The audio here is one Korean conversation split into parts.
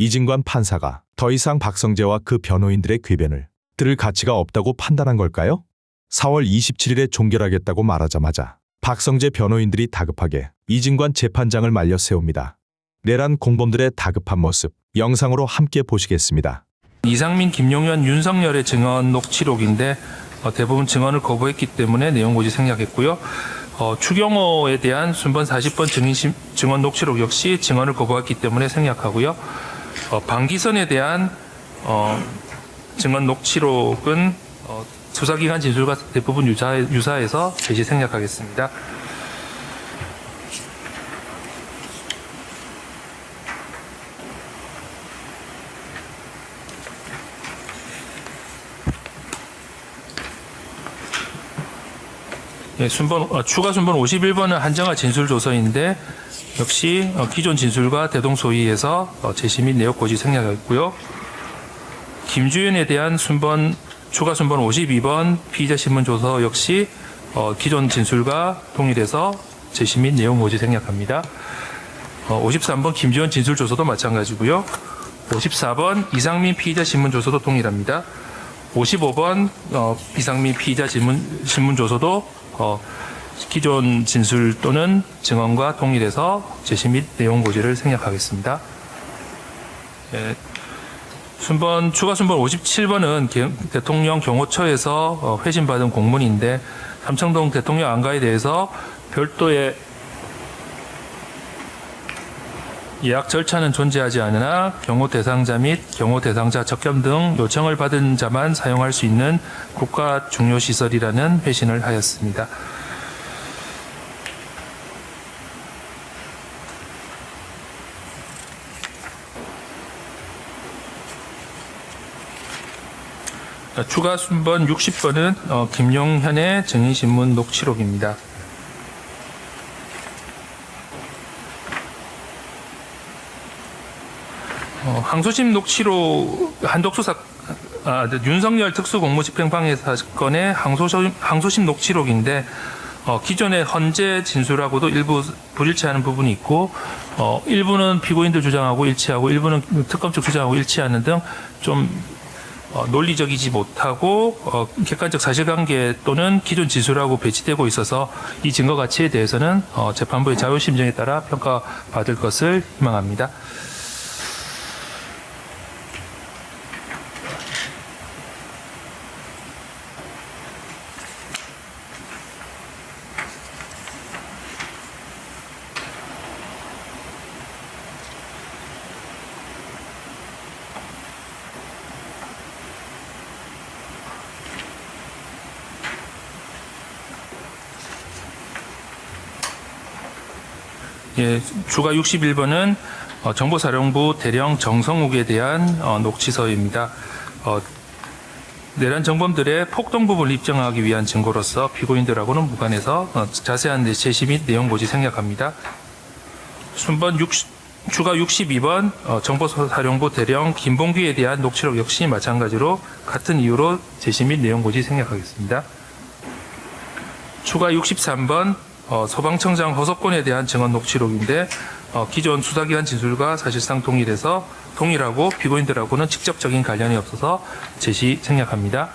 이진관 판사가 더 이상 박성재와 그 변호인들의 궤변을 들을 가치가 없다고 판단한 걸까요? 4월 27일에 종결하겠다고 말하자마자 박성재 변호인들이 다급하게 이진관 재판장을 말려 세웁니다. 내란 공범들의 다급한 모습 영상으로 함께 보시겠습니다. 이상민, 김용현, 윤석열의 증언 녹취록인데 대부분 증언을 거부했기 때문에 내용 고지 생략했고요. 추경호에 대한 순번 40번 증언 녹취록 역시 증언을 거부했기 때문에 생략하고요. 방기선에 대한 증언 녹취록은 수사기관 진술과 대부분 유사해서 제시 생략하겠습니다. 예, 추가 순번 51번은 한정화 진술조서인데 역시 기존 진술과 대동소이해서 제시 및 내역 고지 생략했고요. 김주현에 대한 추가 순번 52번 피의자 신문조서 역시 기존 진술과 동일해서 제시 및 내용 고지 생략합니다. 53번 김주현 진술조서도 마찬가지고요. 54번 이상민 피의자 신문조서도 동일합니다. 55번 이상민 피의자 신문조서도 기존 진술 또는 증언과 동일해서 제시 및 내용 고지를 생략하겠습니다. 예, 추가 순번 57번은 대통령 경호처에서 회신받은 공문인데 삼청동 대통령 안가에 대해서 별도의 예약 절차는 존재하지 않으나 경호 대상자 및 경호 대상자 적견 등 요청을 받은 자만 사용할 수 있는 국가 중요 시설이라는 회신을 하였습니다. 추가 순번 60번은 김용현의 증인신문 녹취록입니다. 항소심 녹취록 한독수사 윤석열 특수공무집행방해 사건의 항소심 녹취록인데 기존의 헌재 진술하고도 일부 불일치하는 부분이 있고 일부는 피고인들 주장하고 일치하고 일부는 특검 측 주장하고 일치하는 등 좀 논리적이지 못하고 객관적 사실관계 또는 기존 진술하고 배치되고 있어서 이 증거 가치에 대해서는 재판부의 자유심정에 따라 평가받을 것을 희망합니다. 예, 추가 61번은 정보사령부 대령 정성욱에 대한 녹취서입니다. 내란 정범들의 폭동 부분을 입증하기 위한 증거로서 피고인들하고는 무관해서 자세한 제시 및 내용 고지 생략합니다. 추가 62번 정보사령부 대령 김봉규에 대한 녹취록 역시 마찬가지로 같은 이유로 제시 및 내용 고지 생략하겠습니다. 추가 63번 소방청장 허석권에 대한 증언 녹취록인데 기존 수사기관 진술과 사실상 동일하고 피고인들하고는 직접적인 관련이 없어서 제시 생략합니다.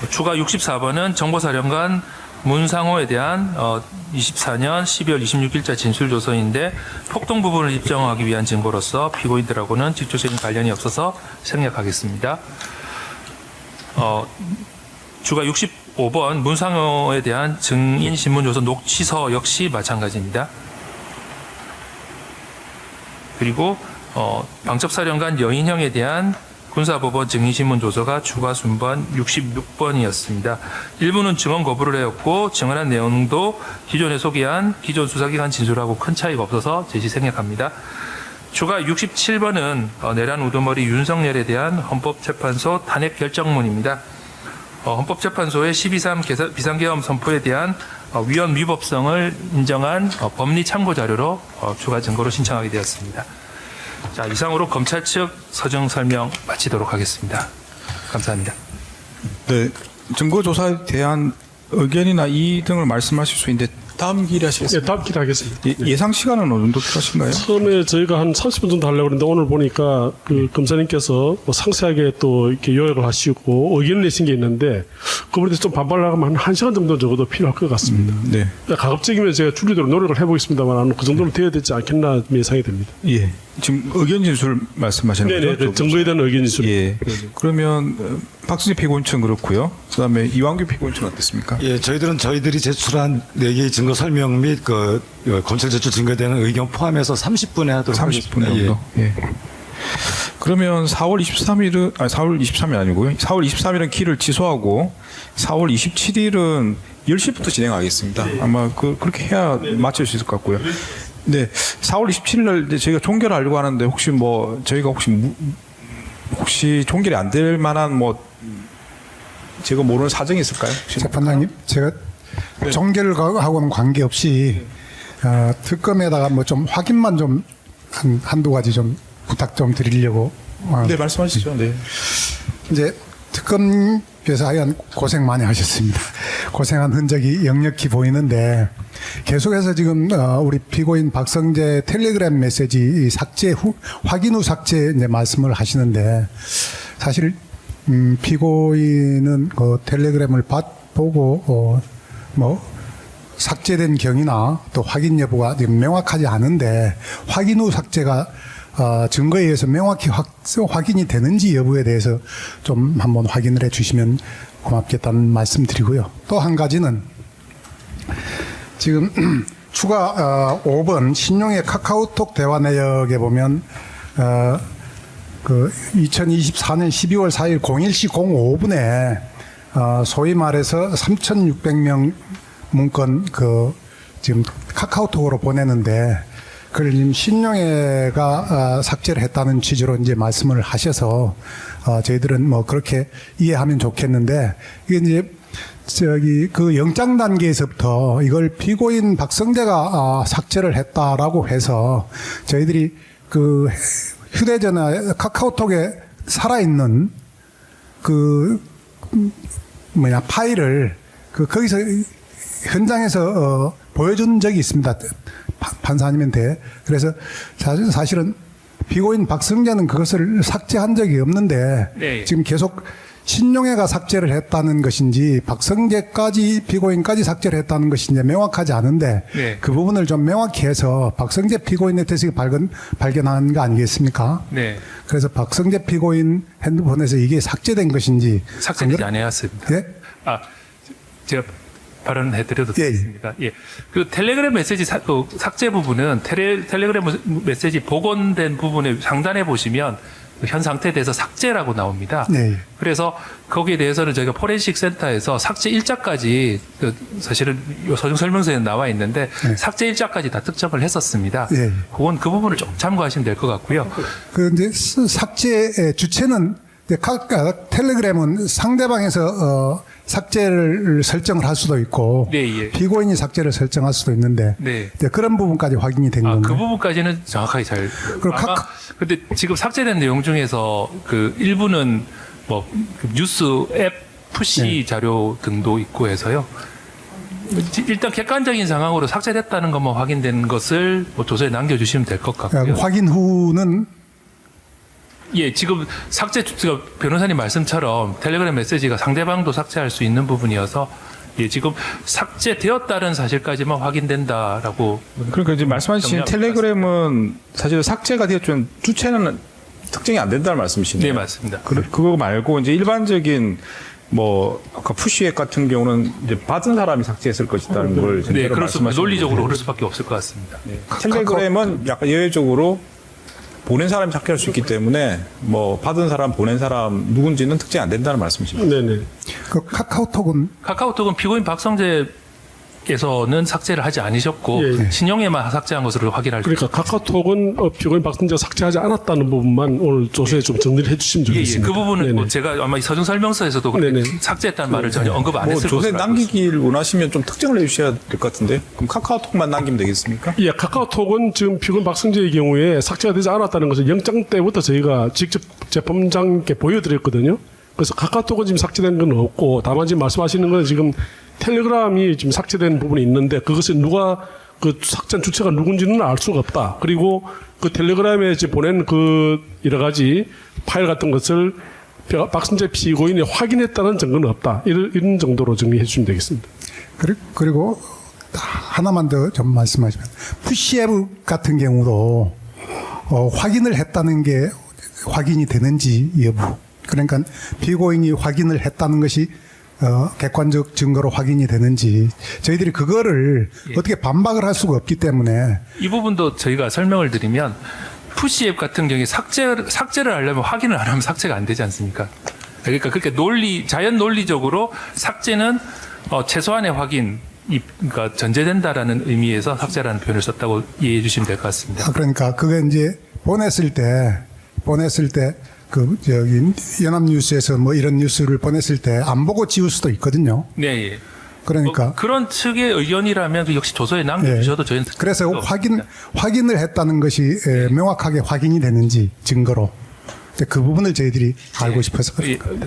추가 64번은 정보사령관 문상호에 대한 24년 12월 26일자 진술조서인데 폭동 부분을 입증하기 위한 증거로서 피고인들하고는 직접적인 관련이 없어서 생략하겠습니다. 추가 65번 문상호에 대한 증인신문조서 녹취서 역시 마찬가지입니다. 그리고 방첩사령관 여인형에 대한 군사법원 증인신문조서가 추가 순번 66번이었습니다. 일부는 증언 거부를 하였고 증언한 내용도 기존에 소개한 기존 수사기관 진술하고 큰 차이가 없어서 제시 생략합니다. 추가 67번은 내란 우두머리 윤석열에 대한 헌법재판소 탄핵 결정문입니다. 헌법재판소의 12.3 비상계엄 선포에 대한 위헌 위법성을 인정한 법리 참고 자료로 추가 증거로 신청하게 되었습니다. 자, 이상으로 검찰 측 서정 설명 마치도록 하겠습니다. 감사합니다. 네, 증거 조사에 대한 의견이나 이의 등을 말씀하실 수 있는데 다음 기일에 하시겠습니다. 네, 다음 기회 하겠습니다. 예상 시간은 어느 정도 필요하신가요? 처음에 저희가 한 30분 정도 하려고 했는데 오늘 보니까 그 검사님께서 뭐 상세하게 또 이렇게 요약을 하시고 의견을 내신 게 있는데 그분에 대해서 좀 반발을 하면 한 1시간 정도 적어도 필요할 것 같습니다. 네. 가급적이면 제가 줄이도록 노력을 해보겠습니다만 그 정도는 되어야 되지 않겠나 예상이 됩니다. 예. 지금 의견 진술 말씀하시는 거죠? 네네. 증거에 대한 의견 진술. 예. 그러면 박승재 피고인 측 그렇고요. 그다음에 이완규 피고인 측은 어떻습니까? 예, 저희들이 제출한 4개의 증거 설명 및 검찰 제출 증거에 대한 의견 포함해서 30분에 하도록 30분 하겠습니다. 정도. 예. 그러면 4월 23일은 4월 23일 아니고요. 4월 23일은 기일을 취소하고 4월 27일은 10시부터 진행하겠습니다. 아마 그렇게 해야 맞출 수 있을 것 같고요. 네, 4월 27일 날 이제 저희가 종결을 하려고 하는데 혹시 뭐 저희가 혹시 종결이 안 될 만한 뭐 제가 모르는 사정이 있을까요? 재판장님, 제가 종결하고는 관계없이 특검에다가 뭐 좀 확인만 좀 한두 가지 좀 부탁 좀 드리려고. 네, 말씀하시죠. 네. 이제 특검께서 하여간 고생 많이 하셨습니다. 고생한 흔적이 역력히 보이는데 계속해서 지금 우리 피고인 박성재 텔레그램 메시지 삭제 후 확인 후 삭제 이제 말씀을 하시는데 사실 피고인은 그 텔레그램을 보고 뭐 삭제된 경위나 또 확인 여부가 지금 명확하지 않은데 확인 후 삭제가 증거에 의해서 명확히 확인이 되는지 여부에 대해서 좀 한번 확인을 해 주시면 고맙겠다는 말씀 드리고요. 또 한 가지는 지금 추가 5번 신용의 카카오톡 대화 내역에 보면 그 2024년 12월 4일 01시 05분에 소위 말해서 3,600명 문건 지금 카카오톡으로 보내는데 그걸 지금 신용회가 삭제를 했다는 취지로 이제 말씀을 하셔서 저희들은 뭐 그렇게 이해하면 좋겠는데 이게 이제 그 영장 단계에서부터 이걸 피고인 박성재가 삭제를 했다라고 해서 저희들이 그 휴대전화 카카오톡에 살아있는 파일을 거기서 현장에서 보여준 적이 있습니다. 판사님한테. 그래서 사실은 피고인 박성재는 그것을 삭제한 적이 없는데 네. 지금 계속 신용회가 삭제를 했다는 것인지 박성재까지 피고인까지 삭제를 했다는 것인지 명확하지 않은데 네. 그 부분을 좀 명확히 해서 박성재 피고인의 태식이 발견한 거 아니겠습니까? 네. 그래서 박성재 피고인 핸드폰에서 이게 삭제된 것인지 삭제되지 않았습니다. 예? 제가 발언해드려도 예, 예. 되겠습니까? 예. 그 텔레그램 메시지 삭제 부분은 텔레그램 메시지 복원된 부분에 상단에 보시면 현 상태에 대해서 삭제라고 나옵니다. 네. 그래서 거기에 대해서는 저희가 포렌식 센터에서 삭제 일자까지 사실은 요 서중 설명서에 나와 있는데 네. 삭제 일자까지 다 특정을 했었습니다. 네. 그건 그 부분을 좀 참고하시면 될 것 같고요. 이제 삭제 주체는 이제 텔레그램은 상대방에서 삭제를 설정을 할 수도 있고 네, 예. 피고인이 삭제를 설정할 수도 있는데 네. 이제 그런 부분까지 확인이 된 건가요? 그 부분까지는 정확하게 잘. 그럼 근데 지금 삭제된 내용 중에서 그 일부는 뭐 뉴스 앱 푸시 네. 자료 등도 있고 해서요. 일단 객관적인 상황으로 삭제됐다는 것만 확인된 것을 뭐 조서에 남겨주시면 될 것 같고요. 확인 후는 예, 지금 제가 변호사님 말씀처럼 텔레그램 메시지가 상대방도 삭제할 수 있는 부분이어서 예, 지금 삭제되었다는 사실까지만 확인된다라고. 그러니까 이제 말씀하신 텔레그램은 사실 삭제가 되었지만 주체는 특정이 안 된다는 말씀이시네요. 네, 맞습니다. 그거 말고 이제 일반적인 뭐 아까 푸시앱 같은 경우는 이제 받은 사람이 삭제했을 것이라는 걸 네, 그럴 수, 말씀하시는 논리적으로 거예요. 그럴 수밖에 없을 것 같습니다. 네. 텔레그램은 약간 예외적으로 보낸 사람이 삭제할 수 있기 때문에 뭐 받은 사람, 보낸 사람 누군지는 특정이 안 된다는 말씀이십니다. 네네. 그 카카오톡은 피고인 박성재에서는 삭제를 하지 않으셨고 예. 신용에만 삭제한 것으로 확인할 수 그러니까 카카오톡은 피고인 박성재가 삭제하지 않았다는 부분만 오늘 조서에 좀 정리를 해주시면 예, 예. 좋겠습니다. 그 부분은 네네. 뭐 제가 아마 이 서중 설명서에서도 그렇게 네네. 삭제했다는 말을 전혀 언급 안 뭐 했을 조세 것으로 알고 있습니다. 남기기를 원하시면 좀 특정을 해주셔야 될 것 같은데 그럼 카카오톡만 남기면 되겠습니까? 예, 카카오톡은 지금 피고인 박성재의 경우에 삭제가 되지 않았다는 것을 영장 때부터 저희가 직접 재판장께 보여드렸거든요. 그래서 카카오톡은 지금 삭제된 건 없고 다만 지금 말씀하시는 건 지금 텔레그램이 지금 삭제된 부분이 있는데 그것을 누가 그 삭제한 주체가 누군지는 알 수가 없다. 그리고 그 텔레그램에 지금 보낸 그 여러 가지 파일 같은 것을 박승재 피고인이 확인했다는 증거는 없다. 이런 정도로 정리해 주시면 되겠습니다. 그리고 하나만 더 좀 말씀하시면 푸시앱 같은 경우도 확인을 했다는 게 확인이 되는지 여부. 그러니까 피고인이 확인을 했다는 것이 객관적 증거로 확인이 되는지 저희들이 그거를 어떻게 반박을 할 수가 없기 때문에 이 부분도 저희가 설명을 드리면 푸시앱 같은 경우에 삭제를 하려면 확인을 안 하면 삭제가 안 되지 않습니까? 그러니까 그렇게 자연 논리적으로 삭제는 최소한의 확인이 그러니까 전제된다라는 의미에서 삭제라는 표현을 썼다고 이해해 주시면 될 것 같습니다. 그러니까 그게 이제 보냈을 때 그 저기 연합뉴스에서 뭐 이런 뉴스를 보냈을 때 안 보고 지울 수도 있거든요. 네, 예. 그러니까 그런 측의 의견이라면 그 역시 조서에 남겨주셔도 저희는 그래서 확인을 했다는 것이 명확하게 확인이 되는지 증거로 그 부분을 저희들이 알고 싶어서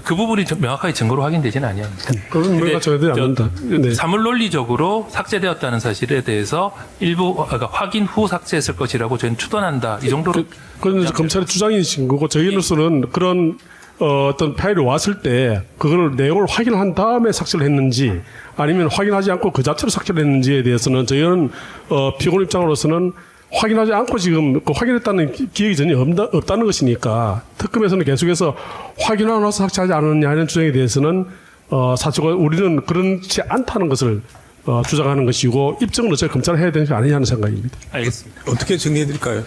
그 부분이 명확하게 증거로 확인되지는 아니합니다. 그건 우리가 저희들이 안다. 네. 사물 논리적으로 삭제되었다는 사실에 대해서 그러니까 확인 후 삭제했을 것이라고 저희는 추론한다. 이 정도로. 그건 검찰의 주장이신 거고 저희로서는 그런 어떤 파일이 왔을 때 그걸 내용을 확인한 다음에 삭제를 했는지 아니면 확인하지 않고 그 자체로 삭제를 했는지에 대해서는 저희는 피고인 입장으로서는 확인하지 않고 지금 그 확인했다는 기획이 전혀 없다는 것이니까 특검에서는 계속해서 확인하고 나서 삭제하지 않았느냐 하는 주장에 대해서는 사실은 우리는 그렇지 않다는 것을 주장하는 것이고 입증은 어차피 검찰이 해야 되는 게 아니냐는 생각입니다. 알겠습니다. 어떻게 정리해 드릴까요?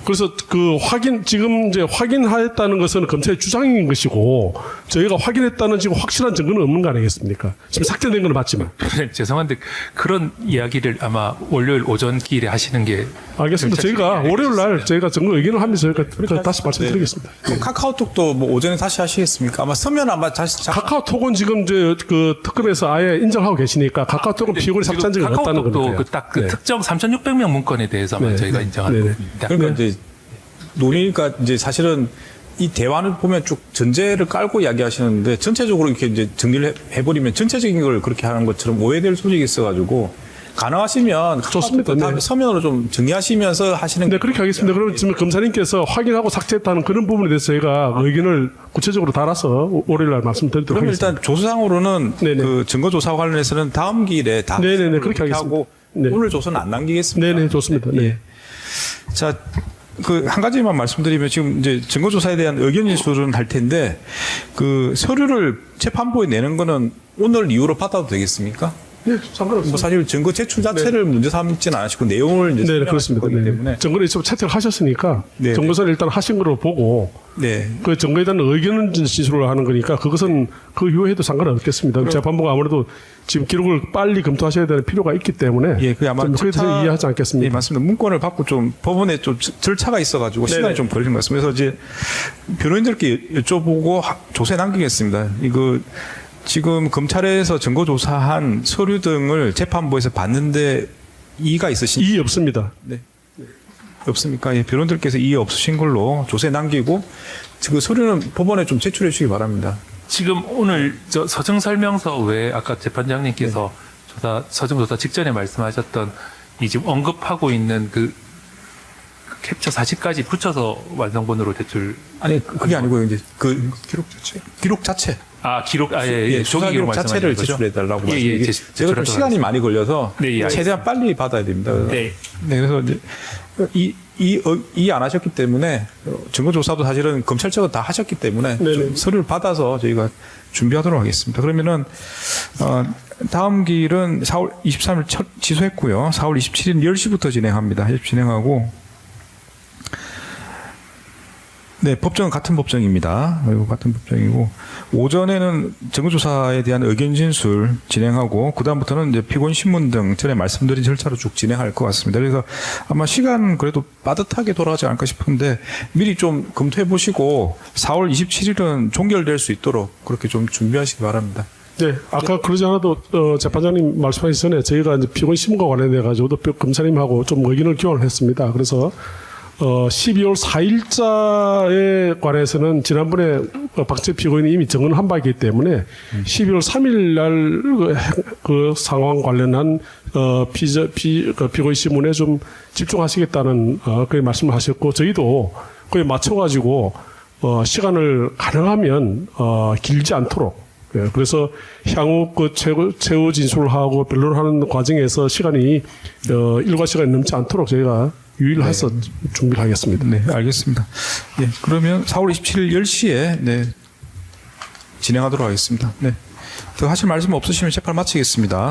그래서 그 지금 이제 확인하였다는 것은 검찰의 주장인 것이고 저희가 확인했다는 지금 확실한 증거는 없는 거 아니겠습니까? 지금 삭제된 건 맞지만. 죄송한데 그런 이야기를 아마 월요일 오전 기일에 하시는 게 알겠습니다. 저희가 월요일 날 저희가 증거 의견을 하면서 저희가 다시 말씀드리겠습니다. 네. 카카오톡도 뭐 오전에 다시 하시겠습니까? 아마 서면 아마 다시 카카오톡은 지금 이제 그 특검에서 아예 인정하고 계시니까 카카오톡은 피고인이 삭제한 적이 없다는 카카오톡도 겁니다. 딱 그 네. 특정 3,600명 문건에 대해서만 네. 저희가 네. 인정하는 네. 부분입니다. 그러니까 이제 논의가 이제 사실은 이 대화를 보면 쭉 전제를 깔고 이야기하시는데 전체적으로 이렇게 이제 정리를 해버리면 전체적인 걸 그렇게 하는 것처럼 오해될 소지가 있어가지고 가능하시면 좋습니다. 다 네. 서면으로 좀 정리하시면서 하시는 네, 그렇게 하겠습니다. 그러면 지금 검사님께서 확인하고 삭제했다는 그런 부분에 대해서 저희가 의견을 구체적으로 달아서 월요일 날 말씀드리도록 그러면 하겠습니다. 일단 조사상으로는 네네. 그 증거조사 관련해서는 다음 기일에 다 네네네, 그렇게 하겠습니다. 하고 네. 오늘 조서는 안 남기겠습니다. 네네, 좋습니다. 네. 예. 자, 그 한 가지만 말씀드리면 지금 이제 증거조사에 대한 의견 인수를 할 텐데 그 서류를 재판부에 내는 거는 오늘 이후로 받아도 되겠습니까? 네, 상관없습니다. 뭐 사실 증거 제출 자체를 문제 삼지는 않으시고 내용을 이제 네, 설명하신 그렇습니다. 거기 네. 때문에 정거를 있으면 채택을 하셨으니까 네. 정거서를 일단 하신 걸로 보고 네. 그 정거에 대한 의견을 진술을 하는 거니까 그것은 그 이후에도 상관은 없겠습니다. 재판부가 아무래도 지금 기록을 빨리 검토하셔야 되는 필요가 있기 때문에 예, 그 아마 그에 대해서 이해하지 예, 않겠습니까? 맞습니다. 문건을 받고 좀 법원에 좀 절차가 있어가지고 네네. 시간이 좀 걸리는 것 같습니다. 그래서 이제 변호인들께 여쭤보고 조사에 남기겠습니다. 이거 지금 검찰에서 증거조사한 서류 등을 재판부에서 받는데 이의가 있으신지 이의 없습니다. 네. 없습니까? 예, 변호인들께서 이의 없으신 걸로 조사에 남기고 그 서류는 법원에 좀 제출해 주시기 바랍니다. 지금 오늘 저 서정 설명서 외에 아까 재판장님께서 서정 조사 직전에 말씀하셨던 이 지금 언급하고 있는 그 캡처 사진까지 붙여서 완성본으로 제출. 아니 그게 아니고요. 이제 그 기록 자체. 예, 조사 조기 기록 기록 자체를 말씀하시는 거죠? 제출해 달라고 예, 예, 말씀드리고 제가 좀 시간이 많이 걸려서 네, 예, 최대한 빨리 받아야 됩니다. 네. 네, 그래서 이제 이 안 하셨기 때문에 증거 조사도 사실은 검찰 측은 다 하셨기 때문에 좀 서류를 받아서 저희가 준비하도록 하겠습니다. 그러면은 다음 기일은 4월 23일 취소했고요. 4월 27일 10시부터 진행합니다. 10시 진행하고 네, 법정은 같은 법정입니다. 같은 법정이고 오전에는 증거조사에 대한 의견 진술 진행하고 그 다음부터는 이제 피고인 신문 등 전에 말씀드린 절차로 쭉 진행할 것 같습니다. 그래서 아마 시간 그래도 빠듯하게 돌아가지 않을까 싶은데 미리 좀 검토해 보시고 4월 27일은 종결될 수 있도록 그렇게 좀 준비하시기 바랍니다. 네, 아까 그러지 않아도 재판장님 말씀하기 전에 저희가 이제 피고인 신문과 관련돼 가지고도 검사님하고 좀 의견을 교환을 했습니다. 그래서 12월 4일자에 관해서는 지난번에 박재 피고인이 이미 증언한 바이기 때문에 12월 3일 날 그 상황 관련한 피고인 신문에 좀 집중하시겠다는 그런 말씀을 하셨고 저희도 그에 맞춰가지고 시간을 가능하면 길지 않도록 그래서 향후 그 최후 진술하고 변론하는 과정에서 시간이 일과 시간이 넘지 않도록 저희가 유의를 해서 준비를 하겠습니다. 네, 알겠습니다. 예, 그러면 4월 27일 10시에 네, 진행하도록 하겠습니다. 네. 더 하실 말씀 없으시면 재판 마치겠습니다.